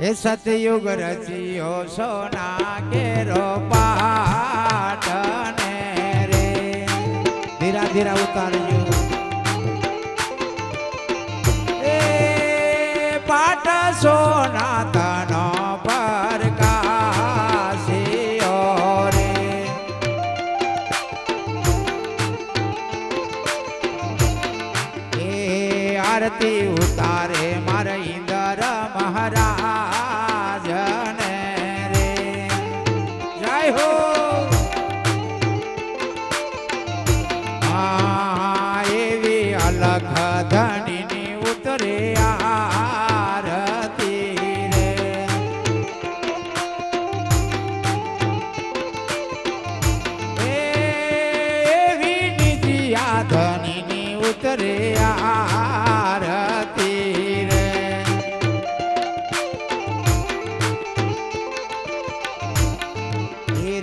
એ સતયુગ રચ્યો સોના કેરો પાટને રે ધીરા ધીરા ઉતારજો એ પાટ સોના તનો પરકાશિયો રે એ આરતી ઉતારે મારે ઇન્દ્ર મહારાજ ને રે જય હો એવી અલખ ધણીની ઉતરે આરતી રે એવી નીતિ આ ધણીની ઉતરે આરતી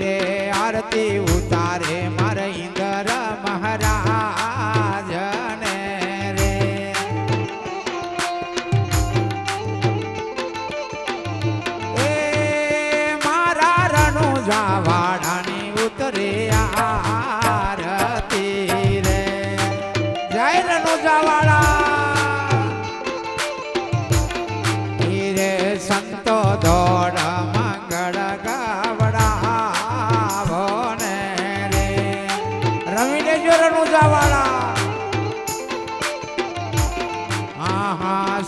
રે આરતી ઉતારે મારે ઇન્દ્ર મહારાજ ને રે એ મારા રણુજા વાડાની ઉતરે આરતી રે જય રણુજા વાડા રે સંતો દોડ મંગળ ગાવડા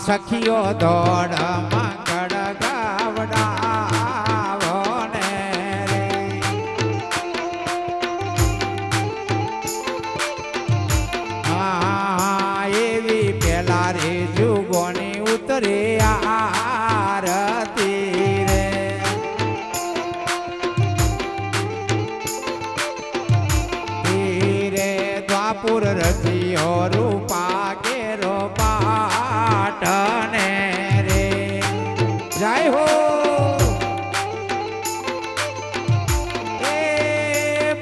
સખીઓ દોડ મંગળ ગાવડાવો ને રે એવી પેલા રે જુગોની ઉતરે આરતી રે રે દ્વાપુર રચિયો રૂપા કેરો પાટને રે જય હો એ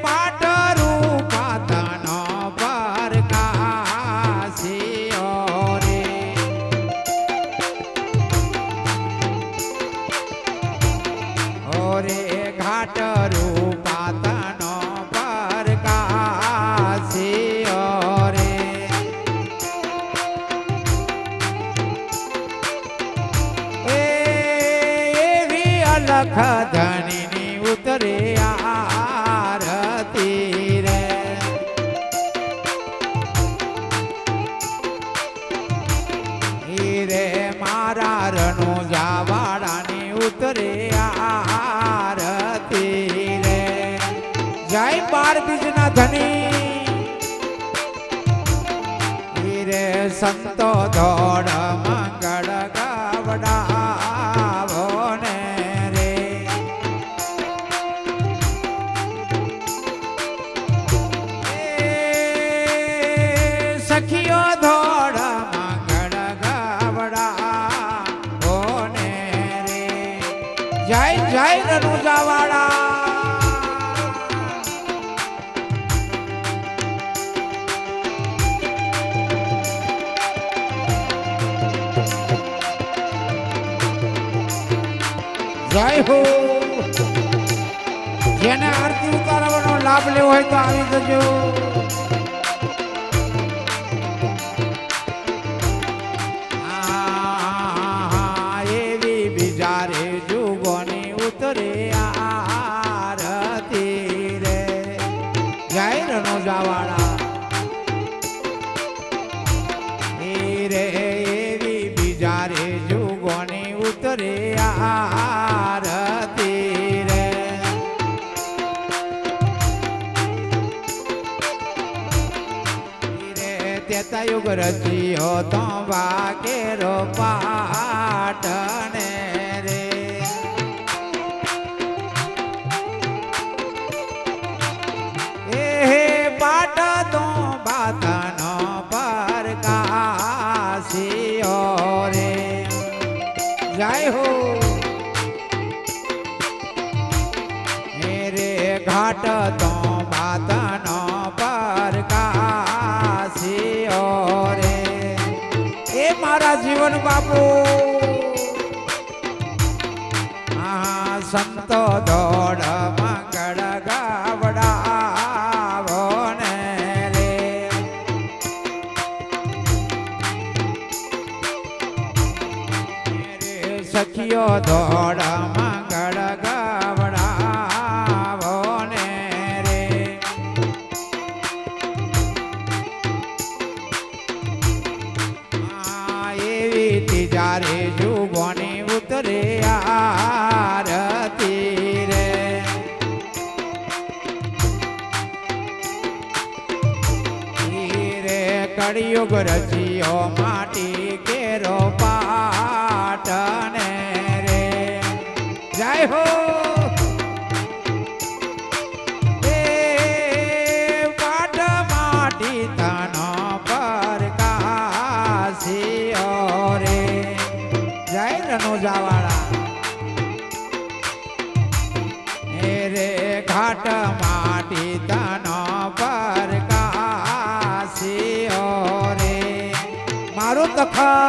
પાટ રૂપા તનો પરકાશિયો રે ઓરે ઘાટ રૂપા તનો પરકાશિયો રે લખ ધણીની ઉતરે આરતી રે રે મારા રણુજા વાડાની ઉતરે આરતી રે જય બાર બીજના ધણી રે સંતો દોડ મંગળ ગાવડાવો ને સખીઓ ધોડ મંગળ ગાવડા ઓને રે જય જય રણુજા વાડા જય હો જેને આરતી ઉતારવાનો લાભ લેવો હોય તો આવી જજો ઉતરે આરતી રે જય રણુજા વાડા રે એવી બીજા રે જુગોની ઉતરે આરતી રે તેતા યુગ રચ્યો તો વાકેરો પાટને રે પાટ તો બાતનો પરકાશિયો રે જય હો રે ઘાટ તો બાતનો પરકાશિયો રે એ મારા જીવન બાપુ સંતો દોડ મંગળ ગાવડાવો ને રે સખીઓ દોડ મંગળ ગાવડાવો ને રે એવી તિજારે જુગોની ઉતરે આરતી રે રે કળિયુગ રચિયો માટી કેરો પાટને રે જય હો એ પાટ માટી તનો પરકાશિયો રે જય રણુજાવાળા રે ઘાટ માટી તનો પરકાશિયો રે મારું તખા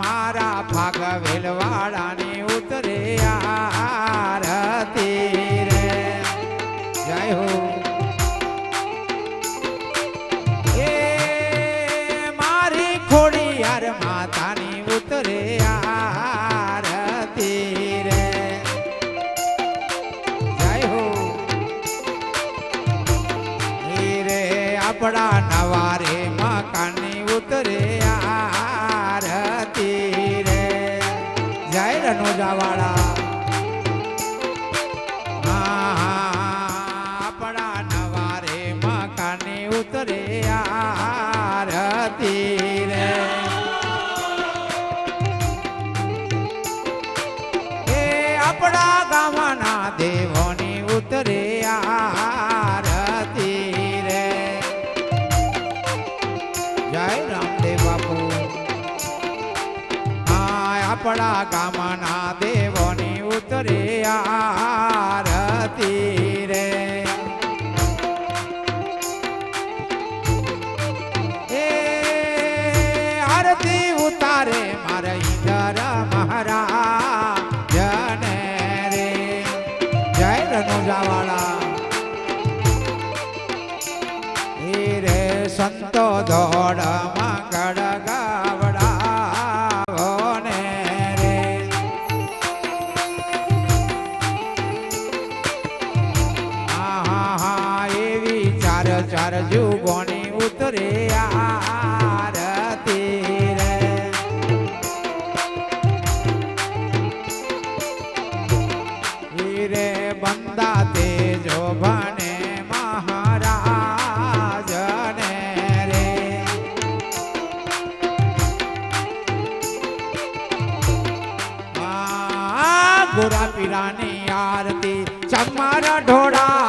મારા ભાગવેલવાળાની ઉતરે આરતી રે જય હો એ મારી ખોડિયાર માતાની ઉતરે આરતી રે જય હો રે આપણા નવારે મકાનની ઉતરે આરતી રે જય રણોજાવાળા આપણા નવારે મકાનની ઉતરે આરતી રે એ આપણા ગામના દેવોની ઉતરે આરતી રે જય રામદેવ બાપુ આપણા ગામના દેવોની ઉતરે આરતી રે એ આરતી ઉતારે મારા ઈન્દ્ર મહારાજ ને રે જય રણુજાવાળા એ રે સંતો દોડ મંગળ ગાવડાવો ને રે એવી ચાર ચાર જુગોની ઉતરે આરતી રે રે બંદા તેજો ભણે મહારાજ ને રે ગોરા પીરાની આરતી ચમારા ઢોળા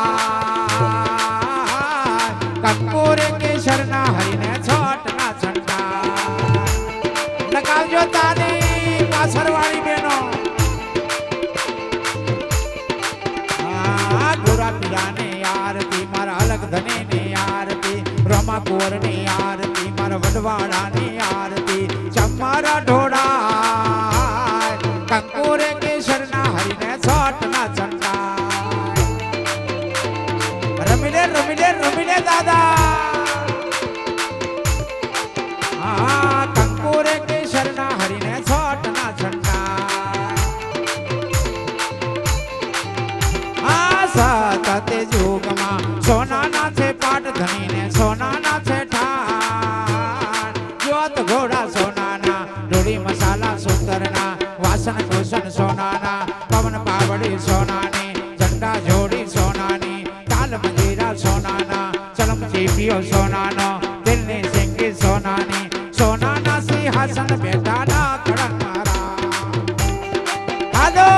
કંકોરે કેસરના હરીને છોટના છંટા લગાવજો તારી પાછળવાળી બેનો ગોરા પીરાની આરતી મારા અલગ ધનીની આરતી રમા કુંવરની આરતી મારા વડવાડાની આરતી ચમારા ઢોળા કંકોરે કેસરના હરીને છોટના છંટા રમીલે રમીલે રમીલે દાદા કંકોરે કેસરના હરીને છોટના છંટા સતતે યુગમાં સોનાના છે પાટ ધણીને સોનાના છે ઠાણ જ્યોત ઘોડા સોનાના ડોળી મસાલા સૂતરના વાસણ કુસન સોનાના પવન પાવડી સોનાની ઝંડા જોડી સોનાની તાલ મંજીરા સોનાના ચલમ ચીપીઓ સોનાનો દિલની સિંગી સોનાની સોનાના સિંહાસન બેઠાના કડક મારા આદો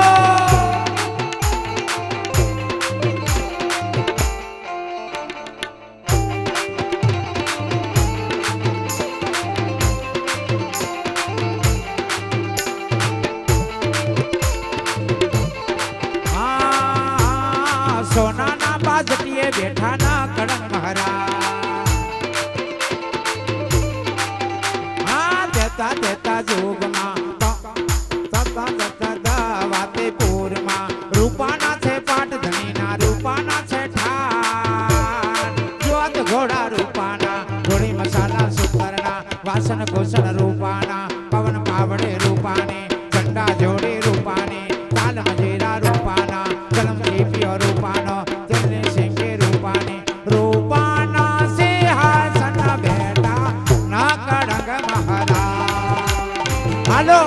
સોનાના બાજટીએ બેઠાના કડક મહારાજ દેતા દેતા વાસન કુસન રૂપાના પવન પાવડે રૂપાની ઝંડા જોડી રૂપાની તાલ મજીરા રૂપાના જલમ જીપ્યો રૂપાનો તેલને સિંગે રૂપાની રૂપાના સિંહાસન બેઠા ના કડંગ મહારાજ હાલો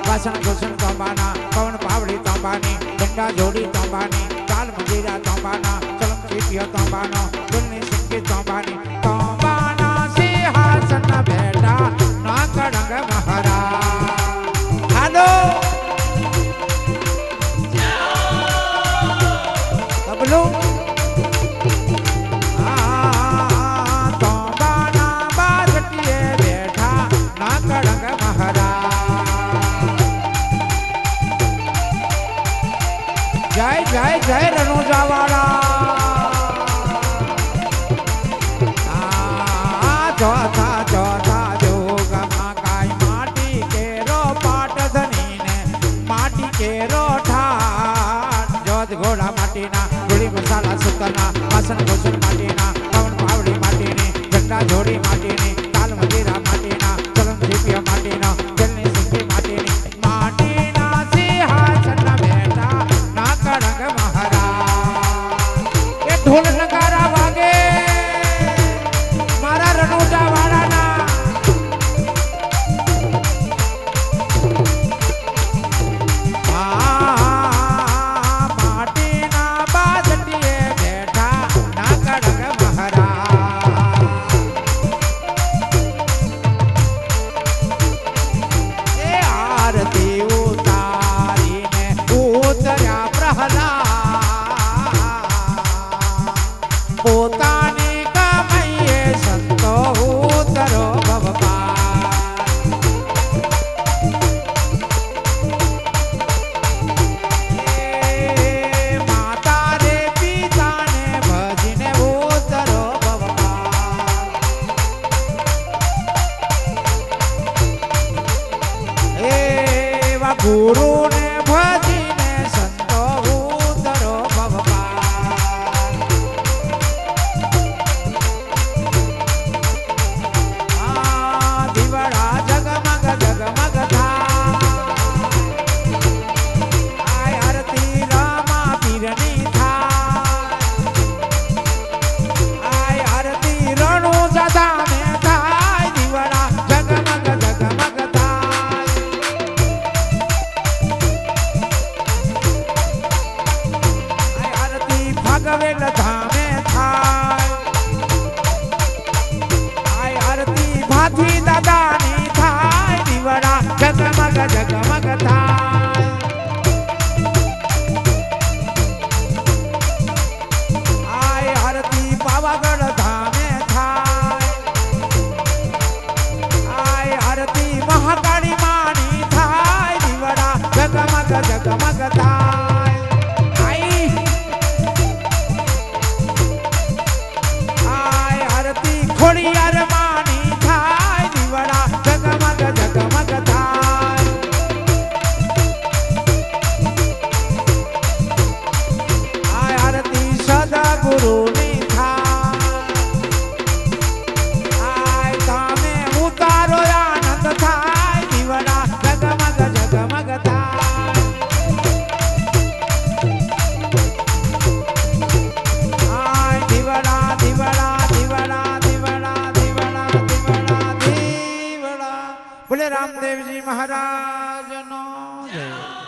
વાસણ કુસન તંબાના પવન પાવડી તંબાની ઝંડા જોડી તંબાની તાલ મજીરા તંબાના ચલમ ચીપિયો તંબાનો દિલની સિંકી તંબાની તંબાના સિંહાસન બેઠા ના કડંગ મહારાજ હાલો તબલું તંબાના બાજટીએ બેઠા ના કડંગ મહારાજ જય જય જય રણુજાવાળા ચોથા ચોથા જોગમાં કાઈ માટી કેરો પાટ ધનીને માટી કેરો ઠાઠ જોત ઘોડા માટીના ગોળી મસાલા સુતરના વાસણ કુસન માટીના પવન પાવડી માટીની ઝંડા જોડી માટીની તાલ મજીરા માટીના ચલમ જીપિયો માટીનો જલની સિંકી માટીની માટીના સિંહાસન બેઠા ના કડંગ મહારાજ એ ઢોલ નગારા વાગે મારા રણુજા વાળાના માટીના બાજટીએ બેઠા ના કડંગ મહારાજ એ આરતી ઉતારીને ઉતર્યા પ્રહલાદ પોતાની કમાઈએ સંતો ઉતરો ભગવાન માતા રે પિતાને ભજીને ઉતરો ભગવાન એવા ગુરુને ભજીને સંતો ઉતરો ભગવાન દીવડા જગમગ જગમગ થાય આરતી રામા પીરની થાય આરતી રણુ જદાને થાય દીવડા જગમગ જગમગ થાય આરતી ભગવેલ ધામે થાય આરતી ભાથી દાદાની થાય દીવડા જગમગ જગમગ થાય આય આરતી પાવાગઢ ધામે થાય આય આરતી મહાકાળી માની થાય દીવડા જગમગ જગમગ થાય આય આરતી ખોડિયાર